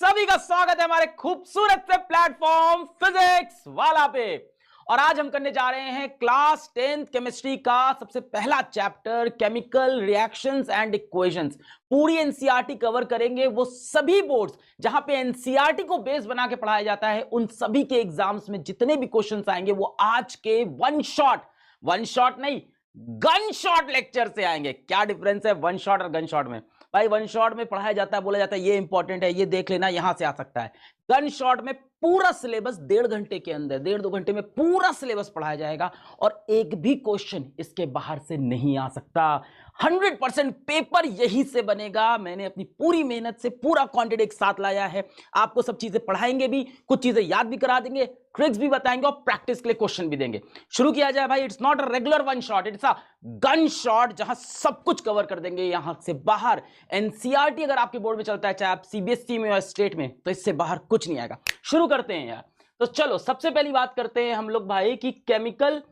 सभी का स्वागत है हमारे खूबसूरत से प्लेटफॉर्म फिजिक्स वाला पे। और आज हम करने जा रहे हैं क्लास 10th केमिस्ट्री का सबसे पहला chapter chemical reactions and equations. पूरी एनसीईआरटी कवर करेंगे, वो सभी बोर्ड्स जहां पे एनसीईआरटी को बेस बना के पढ़ाया जाता है उन सभी के एग्जाम्स में जितने भी क्वेश्चंस आएंगे वो आज के वन शॉट नहीं गन शॉट लेक्चर से आएंगे। क्या डिफरेंस है वन शॉट और गन शॉट में? भाई वन शॉट में पढ़ाया जाता है, बोला जाता है ये इंपॉर्टेंट है, ये देख लेना, यहां से आ सकता है। गन शॉट में पूरा सिलेबस 1.5 घंटे के अंदर, 1.5-2 घंटे में पूरा सिलेबस पढ़ाया जाएगा और एक भी क्वेश्चन इसके बाहर से नहीं आ सकता। 100% पेपर यही से बनेगा। मैंने अपनी पूरी मेहनत से पूरा कंटेंट एक साथ लाया है। आपको सब चीजें पढ़ाएंगे भी, कुछ चीजें याद भी करा देंगे, ट्रिक्स भी बताएंगे और प्रैक्टिस के लिए क्वेश्चन भी देंगे। शुरू किया जाए भाई। It's not a regular one shot, it's a gun shot, जहां सब कुछ कवर कर देंगे यहां से बाहर। एनसीईआरटी अगर आपके बोर्ड में चलता है, चाहे आप सीबीएसई में या स्टेट में, तो इससे बाहर कुछ नहीं आएगा। शुरू करते हैं यार। तो चलो सबसे पहली बात करते हैं हम लोग भाई कि केमिकल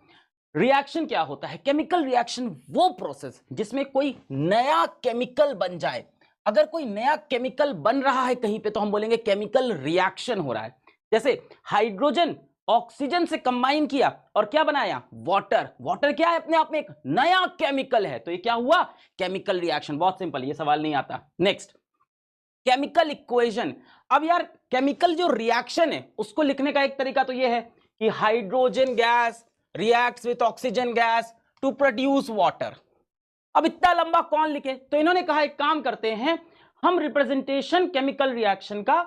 रिएक्शन क्या होता है। केमिकल रिएक्शन वो प्रोसेस जिसमें कोई नया केमिकल बन जाए। अगर कोई नया केमिकल बन रहा है कहीं पे तो हम बोलेंगे केमिकल रिएक्शन हो रहा है। जैसे हाइड्रोजन ऑक्सीजन से कंबाइन किया और क्या बनाया? वाटर। वाटर क्या है? अपने आप में एक नया केमिकल है, तो ये क्या हुआ? Chemical reaction. बहुत सिंपल, ये सवाल नहीं आता। Next, chemical equation. अब यार केमिकल जो रिएक्शन है उसको लिखने का एक तरीका तो ये है कि hydrogen gas reacts with oxygen gas to produce water. अब इतना लंबा कौन लिखे? तो इन्होंने कहा एक काम करते हैं, हम रिप्रेजेंटेशन केमिकल रिएक्शन का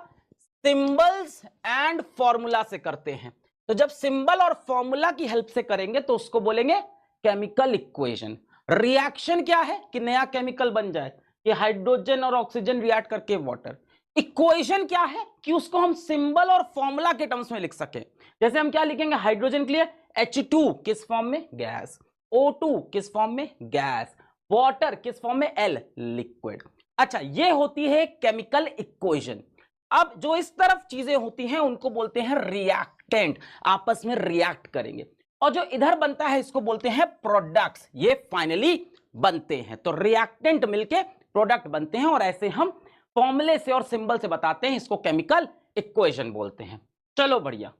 सिंबल्स एंड फॉर्मूला से करते हैं। तो जब सिंबल और फॉर्मूला की हेल्प से करेंगे तो उसको बोलेंगे केमिकल इक्वेशन। रिएक्शन क्या है? कि नया केमिकल बन जाए, कि हाइड्रोजन और ऑक्सीजन रिएक्ट करके वाटर। इक्वेशन क्या है? कि उसको हम सिंबल और फॉर्मूला के टर्म्स में लिख सके। जैसे हम क्या लिखेंगे? हाइड्रोजन के लिए H2 किस फॉर्म में? गैस। O2 किस फॉर्म में? गैस। वाटर किस फॉर्म में? L, liquid. अच्छा, ये होती है केमिकल इक्वेशन। अब जो इस तरफ चीजें होती हैं उनको बोलते हैं रिएक्टेंट, आपस में रिएक्ट करेंगे। और जो इधर बनता है इसको बोलते हैं प्रोडक्ट्स, ये फाइनली बनते हैं। तो रिएक्टेंट मिलके प्रोडक्ट बनते हैं और ऐसे हम फॉर्मूले से और सिंबल से बताते हैं, इसको केमिकल इक्वेशन बोलते हैं। चलो बढ़िया,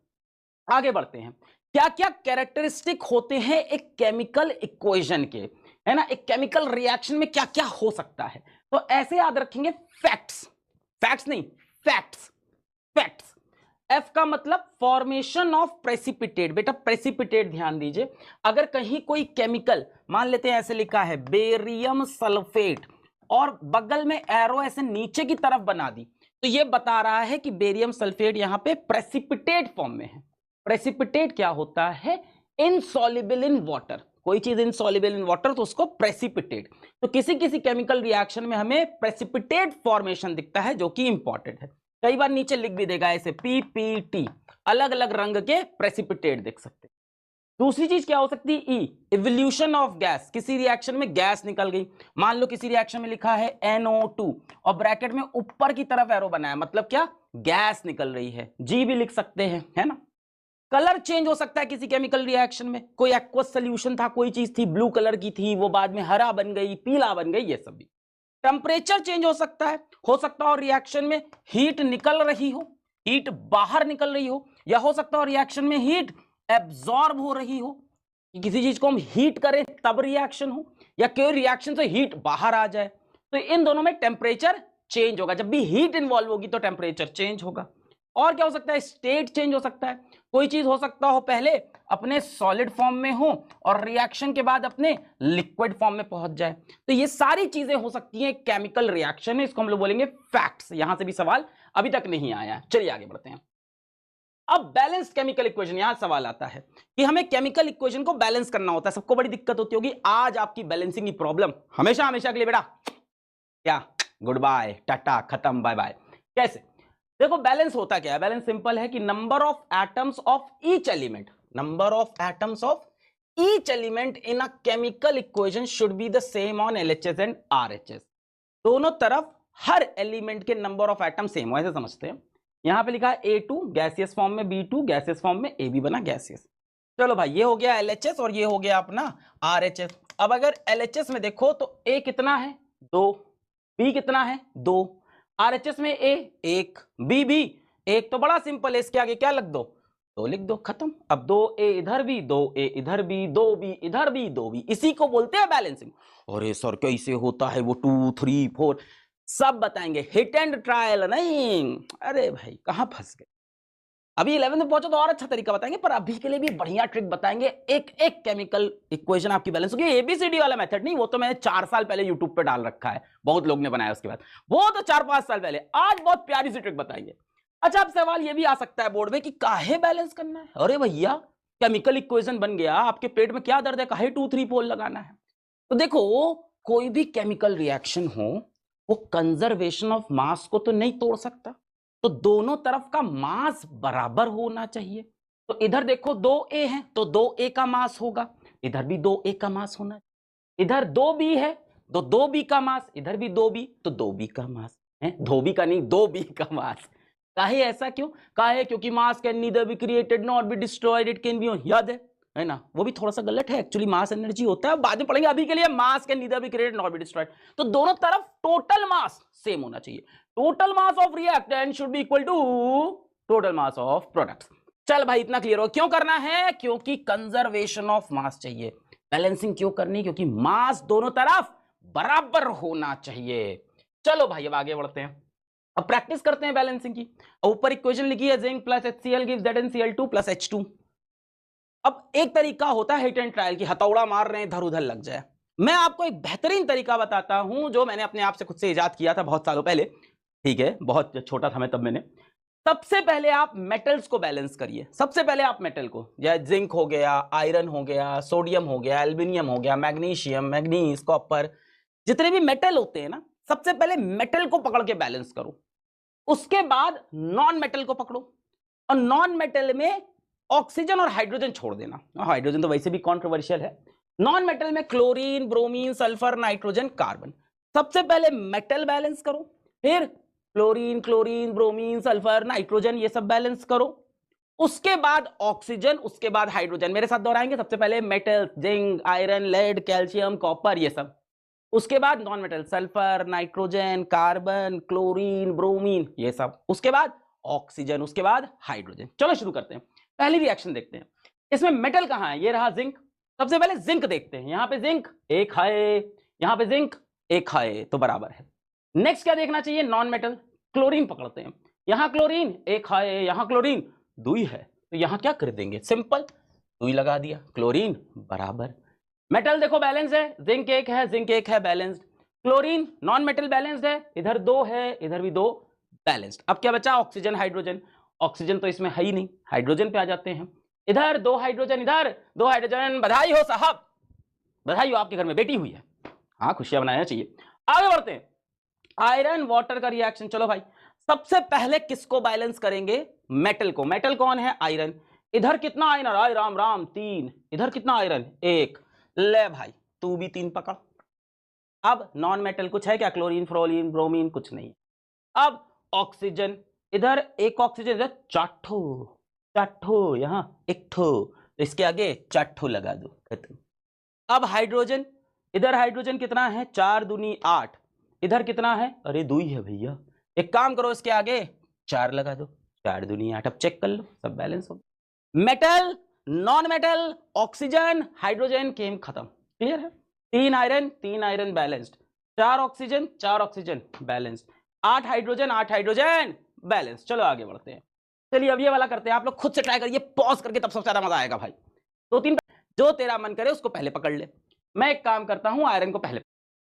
आगे बढ़ते हैं। क्या क्या कैरेक्टरिस्टिक होते हैं एक केमिकल इक्वेशन के, है ना? एक केमिकल रिएक्शन में क्या क्या हो सकता है, तो ऐसे याद रखेंगे। फैक्ट्स नहीं, फैक्ट्स। एफ का मतलब फॉर्मेशन ऑफ प्रेसिपिटेट। बेटा प्रेसिपिटेट ध्यान दीजिए। अगर कहीं कोई केमिकल, मान लेते हैं ऐसे लिखा है बेरियम सल्फेट, और बगल में एरो ऐसे नीचे की तरफ बना दी, तो ये बता रहा है कि बेरियम सल्फेट यहां पे प्रेसिपिटेट फॉर्म में है। प्रेसिपिटेट क्या होता है? Insoluble in water. कोई चीज इनसॉल्युबल इन वाटर तो उसको प्रेसिपिटेट। तो किसी किसी केमिकल रिएक्शन में हमें प्रेसिपिटेट फॉर्मेशन दिखता है जो कि इंपॉर्टेंट है। कई बार नीचे लिख भी देगा ऐसे PPT, अलग अलग रंग के प्रेसिपिटेट देख सकते हैं। दूसरी चीज क्या हो सकती है? ई, इवोल्यूशन ऑफ गैस। किसी रिएक्शन में गैस निकल गई, मान लो किसी रिएक्शन में लिखा है NO2 और ब्रैकेट में ऊपर की तरफ एरो बनाया, मतलब क्या? गैस निकल रही है। जी भी लिख सकते हैं, है ना? कलर चेंज हो सकता है किसी केमिकल रिएक्शन में। कोई एक्वस सॉल्यूशन था, कोई चीज थी ब्लू कलर की थी, वो बाद में हरा बन गई, पीला बन गई, ये सब भी। टेम्परेचर चेंज हो सकता है और रिएक्शन में हीट निकल रही हो, हीट बाहर निकल रही हो, या हो सकता है रिएक्शन में हीट एब्जॉर्ब हो रही हो, कि किसी चीज को हम हीट करें तब रिएक्शन हो, या कोई रिएक्शन से हीट बाहर आ जाए। तो इन दोनों में टेम्परेचर चेंज होगा। जब भी हीट इन्वॉल्व होगी तो टेम्परेचर चेंज होगा। और क्या हो सकता है? स्टेट चेंज हो सकता है। कोई चीज हो सकता हो पहले अपने सॉलिड फॉर्म में हो और रिएक्शन के बाद अपने लिक्विड फॉर्म में पहुंच जाए। तो ये सारी चीजें हो सकती हैं केमिकल रिएक्शन में, इसको हम लोग बोलेंगे फैक्ट्स। यहां से भी सवाल अभी तक नहीं आया। चलिए आगे बढ़ते हैं। अब बैलेंस्ड केमिकल इक्वेशन, यहां सवाल आता है कि हमें केमिकल इक्वेशन को बैलेंस करना होता है। सबको बड़ी दिक्कत होती होगी। आज आपकी बैलेंसिंग की प्रॉब्लम हमेशा के लिए बेटा क्या? गुड बाय, टाटा, खत्म, बाय बाय। कैसे? देखो बैलेंस होता क्या है? बैलेंस सिंपल है कि number of atoms of each element, in a chemical equation should be the same on LHS and RHS। दोनों तरफ हर एलिमेंट के नंबर ऑफ एटम सेम हो, ऐसे समझते हैं। यहां पे लिखा है A2 गैसियस फॉर्म में, B2 गैसियस फॉर्म में, AB बना गैसियस। चलो भाई, ये हो गया LHS और ये हो गया अपना RHS। अब अगर LHS में देखो तो A कितना है? 2, B कितना है? 2, RHS में A एक, B भी एक, तो बड़ा सिंपल है, इसके आगे क्या लिख दो, 2 लिख दो, खत्म। अब 2A इधर भी, 2A इधर भी, 2B इधर भी, 2B, इसी को बोलते हैं बैलेंसिंग। अरे सर कैसे होता है वो 2 3 4 सब बताएंगे, हिट एंड ट्रायल नहीं। अरे भाई कहां फंस गए, अभी 11th में पहुंचो तो और अच्छा तरीका बताएंगे, पर अभी के लिए भी बढ़िया ट्रिक बताएंगे। एक एक केमिकल इक्वेशन आपकी बैलेंस होगी, एबीसीडी वाला मेथड नहीं, वो तो मैंने 4 साल पहले यूट्यूब पे डाल रखा है, बहुत लोग ने बनाया उसके बाद, वो तो 4-5 साल पहले। आज बहुत प्यारी सी ट्रिक बताएंगे। अच्छा, अब सवाल ये भी आ सकता है बोर्ड में कि काहे बैलेंस करना है। अरे भैया केमिकल इक्वेशन बन गया, आपके पेट में क्या दर्द है, काहे 2 3 पोल लगाना है। तो देखो कोई भी केमिकल रिएक्शन हो वो कंजर्वेशन ऑफ मास को तो नहीं तोड़ सकता, तो दोनों तरफ का मास बराबर होना चाहिए। तो इधर देखो 2A है तो 2A का मास होगा, इधर भी 2A का मास होना, इधर 2B है तो 2B का मास, इधर भी 2B तो 2B का मास है, 2B का नहीं 2B का मास। काहे ऐसा क्यों, काहे क्योंकि मास can neither be created not be destroyed, it can be, याद है ना, वो भी थोड़ा सा गलत है, एक्चुअली मास एनर्जी होता है, बाद में पढ़ेंगे, अभी के लिए mass can neither be created not be destroyed. तो दोनों तरफ टोटल मास सेम होना चाहिए, total mass of reactant should be equal to total mass of products. चल भाई इतना क्लियर हो, क्यों करना है, क्योंकि कंजर्वेशन ऑफ मास चाहिए। बैलेंसिंग क्यों करनी, क्योंकि मास दोनों तरफ बराबर होना चाहिए। चलो भाई अब आगे बढ़ते हैं, अब प्रैक्टिस करते हैं बैलेंसिंग की। ऊपर इक्वेशन लिखी है, zinc plus HCl gives ZnCl2 plus H2। अब एक तरीका होता है हिट एंड ट्रायल की, हथौड़ा मार रहे हैं इधर उधर लग जाए। मैं आपको एक बेहतरीन तरीका बताता हूं जो मैंने अपने आप से खुद से इजाद किया था बहुत सालों पहले, ठीक है, बहुत छोटा था मैं तब। मैंने सबसे पहले आप मेटल्स को बैलेंस करिए, सबसे पहले आप मेटल को, जैसे जिंक हो गया, आयरन हो गया, सोडियम हो गया, एल्युमिनियम हो गया, मैग्नीशियम, मैग्नीज, कॉपर, जितने भी मेटल होते हैं ना, सबसे पहले मेटल को पकड़ के बैलेंस करो। उसके बाद नॉन मेटल को पकड़ो, और नॉन मेटल में ऑक्सीजन और हाइड्रोजन छोड़ देना, हाइड्रोजन तो वैसे भी कॉन्ट्रोवर्शियल है। नॉन मेटल में chlorine, bromine, sulphur, nitrogen, carbon. सबसे पहले मेटल बैलेंस करो, फिर chlorine, chlorine, bromine, sulphur, nitrogen, ये सब बैलेंस करो। उसके बाद ऑक्सीजन, उसके बाद हाइड्रोजन। मेरे साथ दोहराएंगे, सबसे पहले metal, zinc, iron, lead, calcium, copper, ये सब। उसके बाद non metal, sulphur, nitrogen, carbon, chlorine, bromine, ये सब। उसके बाद ऑक्सीजन, उसके बाद हाइड्रोजन। चलो शुरू करते हैं, पहली रिएक्शन देखते हैं। इसमें मेटल कहां है, ये रहा जिंक। सबसे पहले जिंक देखते हैं, यहां पे जिंक एक है, यहां पे जिंक एक है, तो बराबर है। नेक्स्ट क्या देखना चाहिए, नॉन मेटल, क्लोरीन पकड़ते हैं, यहां क्लोरीन एक है, यहां क्लोरीन दुई है, तो यहां क्या कर देंगे, सिंपल दुई लगा दिया, क्लोरीन बराबर। मेटल देखो बैलेंस है, जिंक एक है, जिंक एक है, balanced. Chlorine non metal balanced है, इधर 2 है, इधर भी 2, बैलेंस्ड। अब क्या बचा, ऑक्सीजन, हाइड्रोजन। ऑक्सीजन तो इसमें है ही नहीं, हाइड्रोजन पे आ जाते हैं। इधर 2 हाइड्रोजन, इधर 2 हाइड्रोजन। बधाई हो साहब, बधाई हो, आपके घर में बेटी हुई है, हाँ खुशियां मनाना चाहिए। आगे बढ़ते हैं, आयरन वाटर का रिएक्शन। चलो भाई सबसे पहले किसको बैलेंस करेंगे, मेटल को। मेटल कौन है, आयरन। इधर कितना आयरन, आय राम राम 3, इधर कितना आयरन 1, ले भाई तू भी 3 पकड़। अब नॉन मेटल कुछ है क्या, क्लोरीन, फ्लोरीन, ब्रोमीन, कुछ नहीं। अब ऑक्सीजन, इधर एक ऑक्सीजन, इधर चाठो, चाठो, यहां एक ठो, तो इसके आगे चाठो लगा दो, खत्म। अब हाइड्रोजन, इधर हाइड्रोजन कितना है, 4 दूनी 8, इधर कितना है, अरे 2 ही है भैया, एक काम करो इसके आगे 4 लगा दो, 4 दूनी 8। अब चेक कर लो, सब बैलेंस हो। Metal, non metal, oxygen, hydrogen, game खत्म, क्लियर है। 3 iron balanced, 4 oxygen, 4 oxygen balanced, 8 hydrogen, 8 hydrogen balance. चलो आगे बढ़ते हैं। चलिए अब ये वाला करते हैं, आप लोग खुद से ट्राई करिए, पॉज करके, तब सबसे ज्यादा मजा आएगा भाई। 2-3 जो तेरा मन करे उसको पहले पकड़ ले। मैं एक काम करता हूं, आयरन को पहले